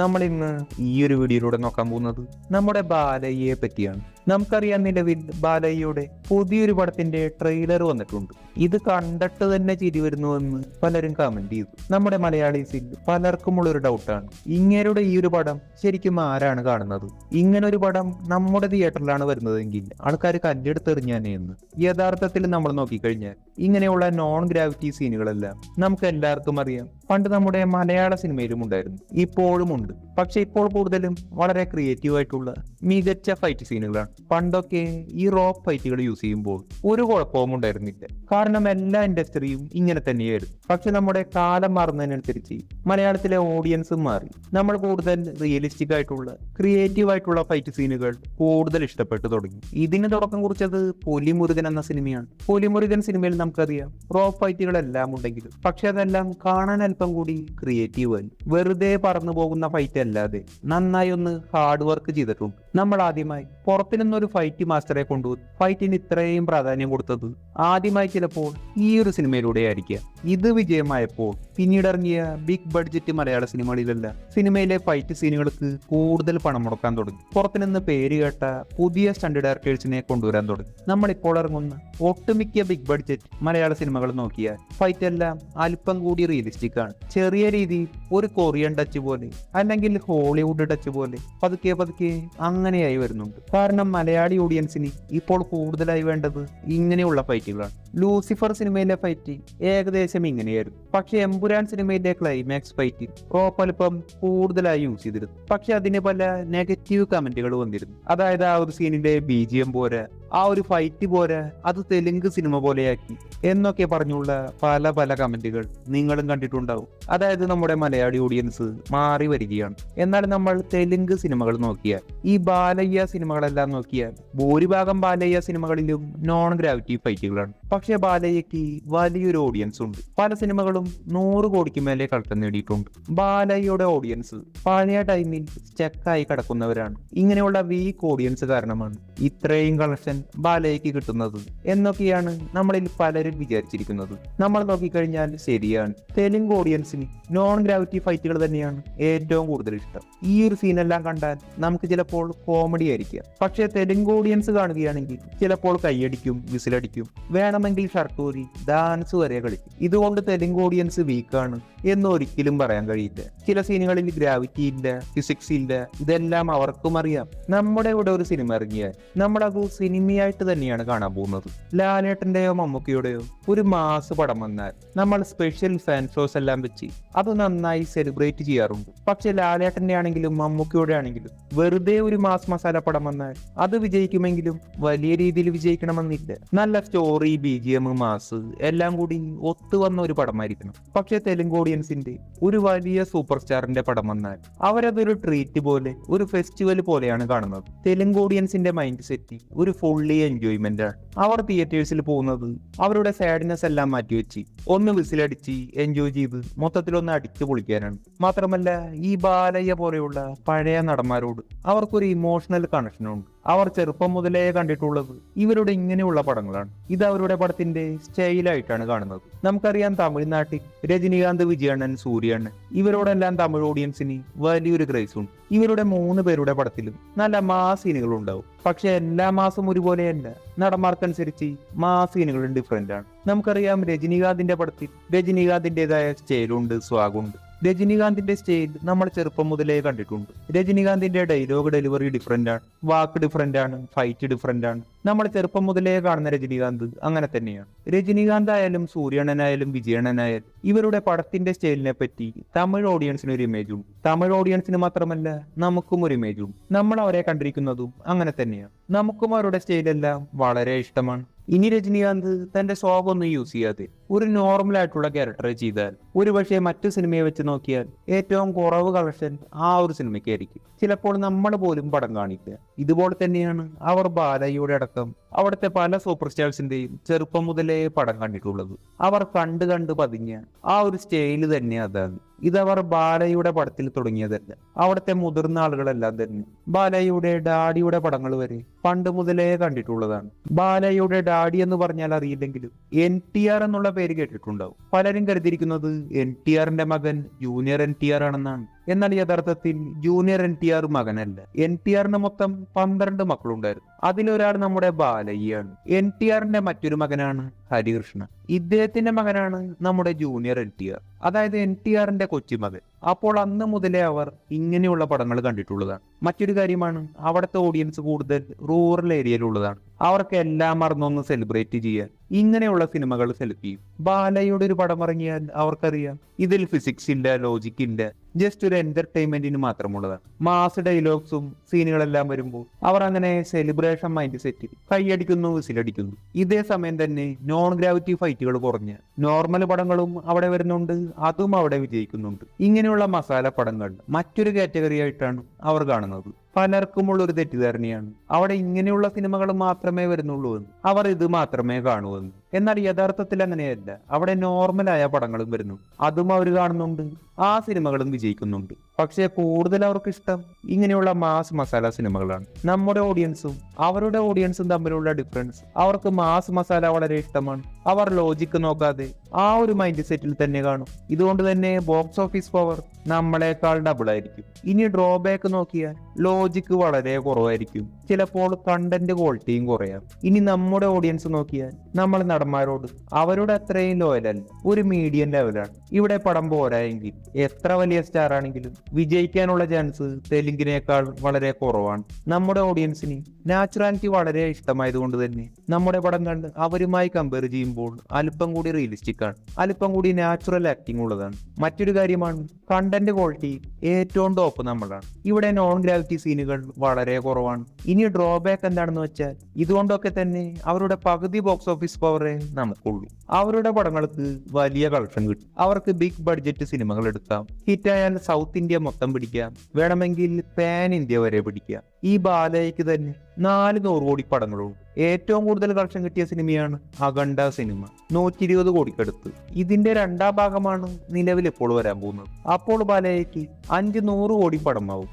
നമ്മൾ ഇന്ന് ഈ ഒരു വീഡിയോയിലൂടെ നോക്കാൻ പോകുന്നത് നമ്മുടെ ബാലയ്യയെ പറ്റിയാണ്. നമുക്കറിയാം, നിലവിൽ ബാലയ്യയുടെ പുതിയൊരു പടത്തിന്റെ ട്രെയിലർ വന്നിട്ടുണ്ട്. ഇത് കണ്ടിട്ട് തന്നെ ചിരി വരുന്നുവെന്ന് പലരും കമന്റ് ചെയ്തു. നമ്മുടെ മലയാളീസിൽ പലർക്കുമുള്ള ഒരു ഡൗട്ടാണ്, ഇങ്ങനെയുടെ ഈ ഒരു പടം ശരിക്കും ആരാണ് കാണുന്നത്? ഇങ്ങനൊരു പടം നമ്മുടെ തിയേറ്ററിലാണ് വരുന്നതെങ്കിൽ ആൾക്കാർ കല്ലെടുത്തെറിഞ്ഞാനേ എന്ന്. യഥാർത്ഥത്തിൽ നമ്മൾ നോക്കിക്കഴിഞ്ഞാൽ ഇങ്ങനെയുള്ള നോൺ ഗ്രാവിറ്റി സീനുകളെല്ലാം നമുക്ക് എല്ലാവർക്കും അറിയാം. പണ്ട് നമ്മുടെ മലയാള സിനിമയിലും ഉണ്ടായിരുന്നു, ഇപ്പോഴും ഉണ്ട്. പക്ഷെ ഇപ്പോൾ കൂടുതലും വളരെ ക്രിയേറ്റീവ് ആയിട്ടുള്ള മികച്ച ഫൈറ്റ് സീനുകളാണ്. പണ്ടൊക്കെ ഈ റോപ്പ് ഫൈറ്റുകൾ യൂസ് ചെയ്യുമ്പോൾ ഒരു കുഴപ്പവും ഉണ്ടായിരുന്നില്ല, കാരണം എല്ലാ ഇൻഡസ്ട്രിയും ഇങ്ങനെ തന്നെയായിരുന്നു. പക്ഷെ നമ്മുടെ കാലം മാറുന്നതിനനുസരിച്ച് മലയാളത്തിലെ ഓഡിയൻസും മാറി. നമ്മൾ കൂടുതൽ റിയലിസ്റ്റിക് ആയിട്ടുള്ള ക്രിയേറ്റീവ് ആയിട്ടുള്ള ഫൈറ്റ് സീനുകൾ കൂടുതൽ ഇഷ്ടപ്പെട്ടു തുടങ്ങി. ഇതിന് തുടക്കം കുറിച്ചത് പുലിമുരുകൻ എന്ന സിനിമയാണ്. പുലിമുരുകൻ സിനിമയിൽ നമുക്കറിയാം റോപ്പ് ഫൈറ്റുകളെല്ലാം ഉണ്ടെങ്കിലും പക്ഷെ അതെല്ലാം കാണാൻ അല്പം കൂടി ക്രിയേറ്റീവ് ആയി. വെറുതെ പറന്നു പോകുന്ന ഫൈറ്റ് അല്ലാതെ നന്നായി ഒന്ന് ഹാർഡ് വർക്ക് ചെയ്തിട്ടുണ്ട്. നമ്മൾ ആദ്യമായി പുറത്തു നിന്നൊരു ഫൈറ്റ് മാസ്റ്ററെ കൊണ്ടുവന്നു ഫൈറ്റിന് ഇത്രയും പ്രാധാന്യം കൊടുത്തത് ആദ്യമായി ചിലപ്പോൾ ഈ ഒരു സിനിമയിലൂടെ ആയിരിക്കാം. ഇത് വിജയമായപ്പോൾ പിന്നീട് ഇറങ്ങിയ ബിഗ് ബഡ്ജറ്റ് മലയാള സിനിമകളിലല്ല സിനിമയിലെ ഫൈറ്റ് സീനുകൾക്ക് കൂടുതൽ പണം മുടക്കാൻ തുടങ്ങി. പുറത്തുനിന്ന് പേര് കേട്ട പുതിയ സ്റ്റണ്ട് ഡയറക്ടേഴ്സിനെ കൊണ്ടുവരാൻ തുടങ്ങി. നമ്മളിപ്പോൾ ഇറങ്ങുന്ന ഒട്ടുമിക്ക ബിഗ് ബഡ്ജറ്റ് മലയാള സിനിമകൾ നോക്കിയാൽ ഫൈറ്റ് എല്ലാം അല്പം കൂടി റിയലിസ്റ്റിക് ആണ്. ചെറിയ രീതിയിൽ ഒരു കൊറിയൻ ടച്ച് പോലെ അല്ലെങ്കിൽ ഹോളിവുഡ് ടച്ച് പോലെ പതുക്കെ പതുക്കെ അങ്ങനെയായി വരുന്നുണ്ട്. കാരണം മലയാളി ഓഡിയൻസിന് ഇപ്പോൾ കൂടുതലായി വേണ്ടത് ഇങ്ങനെയുള്ള ഫൈറ്റുകളാണ്. ലൂസിഫർ സിനിമയിലെ ഫൈറ്റ് ഏകദേശം ഇങ്ങനെയായിരുന്നു. പക്ഷെ എമ്പുരാൻ സിനിമയിലെ ക്ലൈമാക്സ് ഫൈറ്റ് റോപ്പ് അല്പം കൂടുതലായി യൂസ് ചെയ്തിരുന്നു. പക്ഷെ അതിന് പല നെഗറ്റീവ് കമന്റുകൾ വന്നിരുന്നു. അതായത് ആ ഒരു സീനിന്റെ BGM പോരാ, ആ ഒരു ഫൈറ്റ് പോരാ, അത് തെലുങ്ക് സിനിമ പോലെയാക്കി എന്നൊക്കെ പറഞ്ഞുള്ള പല പല കമന്റുകൾ നിങ്ങളും കണ്ടിട്ടുണ്ടാവും. അതായത് നമ്മുടെ മലയാളി ഓഡിയൻസ് മാറി വരികയാണ്. എന്നാൽ നമ്മൾ തെലുങ്ക് സിനിമകൾ നോക്കിയാൽ, ഈ ബാലയ്യ സിനിമകളെല്ലാം നോക്കിയാൽ ഭൂരിഭാഗം ബാലയ്യ സിനിമകളിലും നോൺ ഗ്രാവിറ്റി ഫൈറ്റുകളാണ്. പക്ഷെ ബാലയ്യക്ക് വലിയൊരു ഓഡിയൻസ് ഉണ്ട്. പല സിനിമകളും 100 കോടിക്ക് മേലെ കളക്ഷൻ നേടിയിട്ടുണ്ട്. ബാലയ്യയുടെ ഓഡിയൻസ് പഴയ ടൈമിൽ സ്റ്റക്കായി കിടക്കുന്നവരാണ്. ഇങ്ങനെയുള്ള വീക്ക് ഓഡിയൻസ് കാരണമാണ് ഇത്രയും കളക്ഷൻ ബാലയ്യക്ക് കിട്ടുന്നത് എന്നൊക്കെയാണ് നമ്മളിൽ പലരും വിചാരിച്ചിരിക്കുന്നത്. നമ്മൾ നോക്കിക്കഴിഞ്ഞാൽ ശരിയാണ്, തെലുങ്ക് ഓഡിയൻസിന് നോൺ ഗ്രാവിറ്റി ഫൈറ്റുകൾ തന്നെയാണ് ഏറ്റവും കൂടുതൽ ഇഷ്ടം. ഈ ഒരു സീനെല്ലാം കണ്ടാൽ നമുക്ക് ചിലപ്പോൾ കോമഡി ആയിരിക്കാം, പക്ഷെ തെലുങ്ക് ഓഡിയൻസ് കാണുകയാണെങ്കിൽ ചിലപ്പോൾ കൈയടിക്കും, വിസിലടിക്കും, വേണമെങ്കിൽ ഷർട്ടൂരി ഡാൻസ് വരെ കളിക്കും. ഇതുകൊണ്ട് തെലുങ്ക് ഓഡിയൻസ് വീക്കാണ് എന്ന് ഒരിക്കലും പറയാൻ കഴിയില്ല. ചില സീനുകളിൽ ഗ്രാവിറ്റി ഇല്ല, ഫിസിക്സ് ഇല്ല, ഇതെല്ലാം അവർക്കും അറിയാം. നമ്മുടെ ഇവിടെ ഒരു സിനിമ ഇറങ്ങിയാൽ നമ്മളത് സിനിമയായിട്ട് തന്നെയാണ് കാണാൻ പോകുന്നത്. ലാലേട്ടന്റെയോ മമ്മൂക്കയുടെയോ ഒരു മാസ് പടം വന്നാൽ നമ്മൾ സ്പെഷ്യൽ ഫാൻ ഷോസ് എല്ലാം വെച്ച് അത് നന്നായി സെലിബ്രേറ്റ് ചെയ്യാറുണ്ട്. പക്ഷെ ലാലേട്ടന്റെ ആണെങ്കിലും മമ്മൂക്കയുടെ ആണെങ്കിലും വെറുതെ ഒരു മാസ് മസാല പടം വന്നാൽ അത് വിജയിക്കുമെങ്കിലും വലിയ രീതിയിൽ വിജയിക്കണമെന്നില്ല. നല്ല സ്റ്റോറി, BGM, മാസ് എല്ലാം കൂടി ഒത്തുവന്ന ഒരു പടമായിരിക്കണം. പക്ഷെ തെലുങ്ക് ഓഡിയൻസിന്റെ ഒരു വലിയ സൂപ്പർ സ്റ്റാറിന്റെ പടം വന്നാൽ അവരതൊരു ട്രീറ്റ് പോലെ, ഒരു ഫെസ്റ്റിവൽ പോലെയാണ് കാണുന്നത്. തെലുങ്ക് ഓഡിയൻസിന്റെ മൈൻഡ് സെറ്റ് ഒരു ഫുള്ളി എൻജോയ്മെന്റ് ആണ്. അവർ തിയേറ്റേഴ്സിൽ പോകുന്നത് അവരുടെ സാഡ്നെസ് എല്ലാം മാറ്റിവെച്ച് ഒന്ന് വിസിലടിച്ച് എൻജോയ് ചെയ്ത് മൊത്തത്തിലൊന്ന് അടിച്ചു പൊളിക്കാനാണ്. മാത്രമല്ല, ഈ ബാലയ്യ പോലെയുള്ള പഴയ നടന്മാരോട് അവർക്കൊരു ഇമോഷണൽ കണക്ഷനുണ്ട്. അവർ ചെറുപ്പം മുതലേ കണ്ടിട്ടുള്ളത് ഇവരുടെ ഇങ്ങനെയുള്ള പടങ്ങളാണ്. ഇത് അവരുടെ പടത്തിന്റെ സ്റ്റൈലായിട്ടാണ് കാണുന്നത്. നമുക്കറിയാം, തമിഴ്നാട്ടിൽ രജനികാന്ത്, വിജയണ്ണൻ, സൂര്യണ്ണൻ ഇവരോടെല്ലാം തമിഴ് ഓഡിയൻസിന് വലിയൊരു ക്രൈസ് ഉണ്ട്. ഇവരുടെ 3 പേരുടെ പടത്തിലും നല്ല മാസ് സീനുകൾ ഉണ്ടാവും. പക്ഷെ എല്ലാ മാസും ഒരുപോലെയല്ല, നടന്മാർക്കനുസരിച്ച് മാസ് സീനുകളും ഡിഫറെന്റ് ആണ്. നമുക്കറിയാം, രജനികാന്തിന്റെ പടത്തിൽ രജനികാന്തിൻ്റെതായ സ്റ്റൈലുണ്ട്, സ്വാഗുണ്ട്. രജനികാന്തിന്റെ സ്റ്റൈൽ നമ്മൾ ചെറുപ്പം മുതലേ കണ്ടിട്ടുണ്ട്. രജനികാന്തിന്റെ ഡയലോഗ് ഡെലിവറി ഡിഫറെന്റ് ആണ്, വാക്ക് ഡിഫറെന്റ് ആണ്, ഫൈറ്റ് ഡിഫറെന്റ് ആണ്. നമ്മൾ ചെറുപ്പം മുതലേ കാണുന്ന രജനികാന്ത് അങ്ങനെ തന്നെയാണ്. രജനികാന്ത് ആയാലും സൂര്യണ്ണനായാലും വിജയണ്ണനായാലും ഇവരുടെ പടത്തിന്റെ സ്റ്റൈലിനെ പറ്റി തമിഴ് ഓഡിയൻസിന് ഒരു ഇമേജ് ഉണ്ട്. തമിഴ് ഓഡിയൻസിന് മാത്രമല്ല നമുക്കും ഒരു ഇമേജ് ഉണ്ട്. നമ്മൾ അവരെ കണ്ടിരിക്കുന്നതും അങ്ങനെ തന്നെയാണ്. നമുക്കും അവരുടെ സ്റ്റൈലെല്ലാം വളരെ ഇഷ്ടമാണ്. ഇനി രജനികാന്ത് തന്റെ സോങ് ഒന്നും യൂസ് ചെയ്യാതെ ഒരു നോർമൽ ആയിട്ടുള്ള ക്യാരക്ടറെ ചെയ്താൽ ഒരുപക്ഷെ മറ്റു സിനിമയെ വെച്ച് നോക്കിയാൽ ഏറ്റവും കുറവ് കളക്ഷൻ ആ ഒരു സിനിമയ്ക്കായിരിക്കും. ചിലപ്പോൾ നമ്മൾ പോലും പടം കാണില്ല. ഇതുപോലെ തന്നെയാണ് അവർ ബാലയ്യയുടെ അടക്കം അവിടുത്തെ പല സൂപ്പർ സ്റ്റാർസിന്റെയും ചെറുപ്പം മുതലേ പടം കണ്ടിട്ടുള്ളത്. അവർ കണ്ട് കണ്ട് പതിഞ്ഞ ആ ഒരു സ്റ്റൈല് തന്നെ അതാണ്. ഇതവർ ബാലയുടെ പടത്തിൽ തുടങ്ങിയതല്ല. അവിടുത്തെ മുതിർന്ന ആളുകളെല്ലാം തന്നെ ബാലയുടെ ഡാഡിയുടെ പടങ്ങൾ വരെ പണ്ട് മുതലേ കണ്ടിട്ടുള്ളതാണ്. ബാലയുടെ ഡാഡി എന്ന് പറഞ്ഞാൽ അറിയില്ലെങ്കിലും NTR എന്നുള്ള പേര് കേട്ടിട്ടുണ്ടാവും. പലരും കരുതിയിരിക്കുന്നത് NTRന്റെ മകൻ ജൂനിയർ NTR ആണെന്നാണ്. എന്നാൽ യഥാർത്ഥത്തിൽ ജൂനിയർ NTR മകനല്ല. NTRന് മൊത്തം 12 മക്കളുണ്ടായിരുന്നു. അതിലൊരാൾ നമ്മുടെ ബാലയ്യാണ്. NTRന്റെ മറ്റൊരു മകനാണ് ഹരികൃഷ്ണ. ഇദ്ദേഹത്തിന്റെ മകനാണ് നമ്മുടെ ജൂനിയർ NTR, അതായത് NTRന്റെ കൊച്ചുമകൻ. അപ്പോൾ അന്ന് മുതലേ അവർ ഇങ്ങനെയുള്ള പടങ്ങൾ കണ്ടിട്ടുള്ളതാണ്. മറ്റൊരു കാര്യമാണ്, അവിടുത്തെ ഓഡിയൻസ് കൂടുതൽ റൂറൽ ഏരിയയിലുള്ളതാണ്. അവർക്ക് എല്ലാം മറന്നൊന്ന് സെലിബ്രേറ്റ് ചെയ്യാൻ ഇങ്ങനെയുള്ള സിനിമകൾ സെലക്ട് ചെയ്യും. ബാലയുടെ ഒരു പടം ഇറങ്ങിയാൽ അവർക്കറിയാം ഇതിൽ ഫിസിക്സ് ഇല്ല, ലോജിക് ഇല്ല, ജസ്റ്റ് ഒരു എന്റർടൈൻമെന്റിന് മാത്രമുള്ളതാണ്. മാസ് ഡയലോഗ്സും സീനുകളെല്ലാം വരുമ്പോൾ അവർ അങ്ങനെ സെലിബ്രേഷൻ മൈൻഡ് സെറ്റിൽ കൈയടിക്കുന്നു, വിസിലടിക്കുന്നു. ഇതേ സമയം തന്നെ നോൺ ഗ്രാവിറ്റി ഫൈറ്റുകൾ കുറഞ്ഞ് നോർമൽ പടങ്ങളും അവിടെ വരുന്നുണ്ട്, അതും അവിടെ വിജയിക്കുന്നുണ്ട്. ഇങ്ങനെയുള്ള മസാല പടങ്ങൾ മറ്റൊരു കാറ്റഗറി ആയിട്ടാണ് അവർ കാണുന്നത്. പലർക്കുമുള്ള ഒരു തെറ്റിദ്ധാരണയാണ് അവിടെ ഇങ്ങനെയുള്ള സിനിമകൾ മാത്രമേ വരുന്നുള്ളൂ എന്ന്, അവർ ഇത് മാത്രമേ കാണൂ എന്ന്. എന്നാൽ യഥാർത്ഥത്തിൽ അങ്ങനെയല്ല, അവിടെ നോർമലായ പടങ്ങളും വരുന്നു, അതും അവർ കാണുന്നുണ്ട്, ആ സിനിമകളും വിജയിക്കുന്നുണ്ട്. പക്ഷേ കൂടുതൽ അവർക്ക് ഇഷ്ടം ഇങ്ങനെയുള്ള മാസ് മസാല സിനിമകളാണ്. നമ്മുടെ ഓഡിയൻസും അവരുടെ ഓഡിയൻസും തമ്മിലുള്ള ഡിഫറൻസ്, അവർക്ക് മാസ് മസാല വളരെ ഇഷ്ടമാണ്. അവർ ലോജിക്ക് നോക്കാതെ ആ ഒരു മൈൻഡ് സെറ്റിൽ തന്നെ കാണും. ഇതുകൊണ്ട് തന്നെ ബോക്സ് ഓഫീസ് പവർ നമ്മളെക്കാൾ ഡബിൾ ആയിരിക്കും. ഇനി ഡ്രോബാക്ക് നോക്കിയാൽ ലോജിക്ക് വളരെ കുറവായിരിക്കും, ചിലപ്പോൾ കണ്ടന്റ് ക്വാളിറ്റിയും കുറയാം. ഇനി നമ്മുടെ ഓഡിയൻസ് നോക്കിയാൽ നമ്മൾ നടന്മാരോട് അവരുടെ അത്രയും ലോയലല്ല, ഒരു മീഡിയം ലെവലാണ്. ഇവിടെ പടം പോരായെങ്കിൽ എത്ര വലിയ സ്റ്റാർ ആണെങ്കിലും വിജയിക്കാനുള്ള ചാൻസ് തെലുങ്കിനേക്കാൾ വളരെ കുറവാണ്. നമ്മുടെ ഓഡിയൻസിന് നാച്ചുറാലിറ്റി വളരെ ഇഷ്ടമായതുകൊണ്ട് തന്നെ നമ്മുടെ പടങ്ങൾ അവരുമായി കമ്പയർ ചെയ്യുമ്പോൾ അല്പം കൂടി റിയലിസ്റ്റിക് ആണ്, അല്പം കൂടി നാച്ചുറൽ ആക്ടിംഗ് ഉള്ളതാണ്. മറ്റൊരു കാര്യമാണ്, കണ്ടന്റ് ക്വാളിറ്റി ഏറ്റവും ടോപ്പ് നമ്മളാണ്. ഇവിടെ നോൺ ഗ്രാവിറ്റി സീനുകൾ വളരെ കുറവാണ്. ഇനി ഡ്രോബാക്ക് എന്താണെന്ന് വെച്ചാൽ ഇതുകൊണ്ടൊക്കെ തന്നെ അവരുടെ പകുതി ബോക്സ് ഓഫീസ് പവറേ നമുക്കുള്ളൂ. അവരുടെ പടങ്ങൾക്ക് വലിയ കളക്ഷൻ കിട്ടും. അവർക്ക് ബിഗ് ബഡ്ജറ്റ് സിനിമകൾ എടുക്കാം, ഹിറ്റായാൽ സൗത്ത് ഇന്ത്യ മൊത്തം പിടിക്കാം, വേണമെങ്കിൽ പാൻ ഇന്ത്യ വരെ പിടിക്കാം. ഈ ബാലയ്ക്ക് തന്നെ 400 കോടി പടങ്ങളുള്ളൂ. ഏറ്റവും കൂടുതൽ കളക്ഷൻ കിട്ടിയ സിനിമയാണ് അഖണ്ഡ സിനിമ, 120 കോടിക്കടുത്ത്. ഇതിന്റെ 2ാം ഭാഗമാണ് നിലവിൽ ഇപ്പോൾ വരാൻ പോകുന്നത്. അപ്പോൾ ബാലയ്ക്ക് 500 കോടി പടമാവും.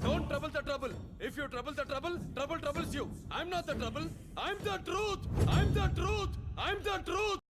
Don't trouble the trouble. If you trouble the trouble, trouble troubles you. I'm not the trouble. I'm the truth. I'm the truth. I'm the truth.